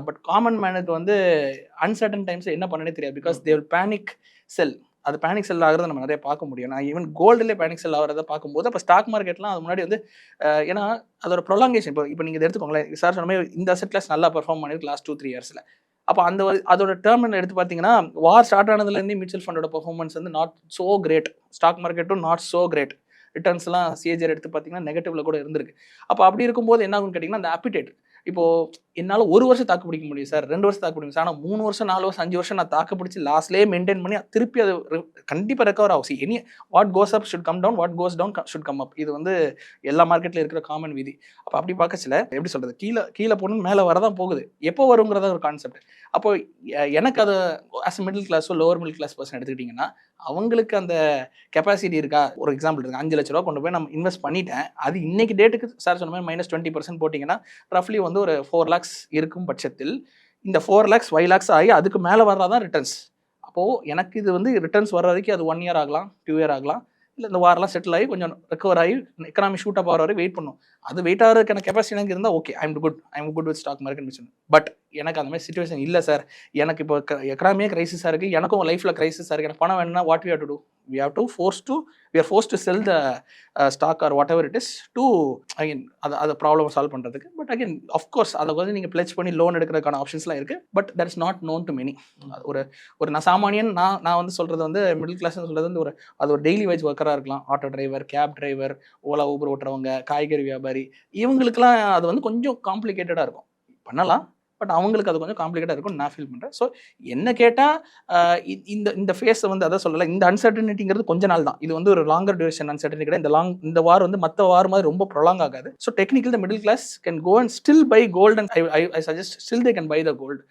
But common மேனுக்கு வந்து uncertain times என்ன பண்ணனே தெரியாது. பிகாஸ் தே வில் பேனிக் செல். அது பேனிக் செல் ஆகிறத நம்ம நிறைய பார்க்க முடியும். நான் ஈவன் கோல்டுலேயே பேனிக் செல் ஆகிறத பார்க்கும்போது, அப்போ ஸ்டாக் மார்க்கெட்லாம் அது முன்னாடி வந்து ஏன்னா அதோட ப்ரொலாங்கேஷன். இப்போ நீங்கள் எடுத்துக்கோங்களேன், சார் சொன்ன மாதிரி இந்த அசெட் கிளாஸ் நல்லா பெர்ஃபார்ம் பண்ணிருக்கு லாஸ்ட் 2-3 இயர்ஸில். அப்போ அதோட டேர்ம் எடுத்து பார்த்தீங்கன்னா, வார் ஸ்டார்ட் ஆனதுலேருந்து மியூச்சுவல் ஃபண்டோட பெர்ஃபார்மன்ஸ் வந்து நாட் சோ கிரேட். ஸ்டாக் மார்க்கெட்டும் நாட் சோ கிரேட். ரிட்டர்ன்ஸ்லாம் சிஏஜிஆர் எடுத்து பார்த்தீங்கன்னா நெகட்டிவ்ல கூட இருந்திருக்கு. அப்போ அப்படி இருக்கும்போது என்ன ஆகும்னு கேட்டிங்கன்னா, அந்த ஆப்பிடேட் இப்போ என்னால 1 வருஷம் தாக்கு பிடிக்க முடியும் சார், 2 வருஷம் தாக்கு பிடிக்கும் சார். ஆனா 3 வருஷம், 4 வருஷம், 5 வருஷம் நான் தாக்கு பிடிச்சு லாஸ்ட்லயே மெயின்டெயின் பண்ணி திருப்பி அது கண்டிப்பா ரெக்கவர் ஆகும். Any what goes up should come down, what goes down should come up. இது வந்து எல்லா மார்க்கெட்ல இருக்கிற காமன் விதி. அப்ப அப்படி பார்க்கச்சுல எப்படி சொல்றது, கீழே போகணும் மேலே வரதான் போகுது. எப்போ வருங்கிறத ஒரு கான்செப்ட். அப்போ எனக்கு அது ஆஸ் மிடில் கிளாஸோ லோவர் மிடில் கிளாஸ் பர்சன் எடுத்துக்கிட்டிங்கன்னா, அவங்களுக்கு அந்த கெப்பாசிட்டி இருக்கா? ஒரு எக்ஸாம்பிள் இருக்கு. 5 லட்ச ரூபா கொண்டு போய் நம்ம இன்வெஸ்ட் பண்ணிட்டேன். அது இன்னைக்கு டேட்டுக்கு சார் சொன்ன மாதிரி -20% போட்டிங்கன்னா ரஃப்லி வந்து ஒரு 4 lakhs இருக்கும் பட்சத்தில் இந்த 4 lakhs 5 lakhs ஆகி அதுக்கு மேலே வர்றதான் ரிட்டர்ன்ஸ். அப்போது எனக்கு இது வந்து ரிட்டர்ன்ஸ் வர வரைக்கும் அது 1 year ஆகலாம், 2 year ஆகலாம். இல்லை இந்த வாரெல்லாம் செட்டில் ஆகி கொஞ்சம் ரெக்கவர் ஆகி எக்கனாமி ஷூட் அப் ஆகிற வரை வெயிட் பண்ணும். அது வெயிட் ஆகிறதுக்கான கெப்பாசிட்டி எனக்கு இருந்தால் okay, I'm good with stock market. But எனக்கு அந்த மாதிரி சிச்சுவேஷன் இல்லை சார். எனக்கு இப்போ எக்கனாமியே கிரைசிஸாக இருக்குது, எனக்கும் லைஃப்பில் கிரைசிஸாக இருக்குது, எனக்கு பணம் வேணும்னா what we have to do? we are forced to sell the stock or whatever it is to again அது ப்ராப்ளம் சால்வ் பண்ணுறதுக்கு. பட் அகைன் அஃப்கோர்ஸ் அதை வந்து நீங்கள் பிளெச் பண்ணி லோன் எடுக்கிறதுக்கான ஆப்ஷன்ஸ்லாம் இருக்குது. But that is not known to many. ஒரு நான் சாமானியன், நான் வந்து சொல்கிறது வந்து மிடில் கிளாஸ்னு சொல்கிறது வந்து அது ஒரு டெய்லி வைஸ் ஒர்க்கராக இருக்கலாம். Auto driver, cab driver, Ola Uber ஓட்டுறவங்க, காய்கறி வியாபாரி, இவங்களுக்குலாம் அது வந்து கொஞ்சம் காம்ப்ளிகேட்டடாக இருக்கும். பண்ணலாம், பட் அவங்களுக்கு அது கொஞ்சம் காம்ப்ளிகேட்டாக இருக்கும்னு நான் ஃபீல் பண்ணுறேன். ஸோ என்ன கேட்டால் இந்த ஃபேஸை வந்து அதான் சொல்லலை, இந்த அன்சர்டனிட்டிங்கிறது கொஞ்ச நாள் தான். இது வந்து ஒரு லாங்கர் டியூரேஷன் அன்சர்டனிட்டி கிடையாது. இந்த வார் வந்து மற்ற வார் மாதிரி ரொம்ப ப்ரொலாங் ஆகாது. So technical the middle class can go and still buy gold and I suggest still they can buy the gold.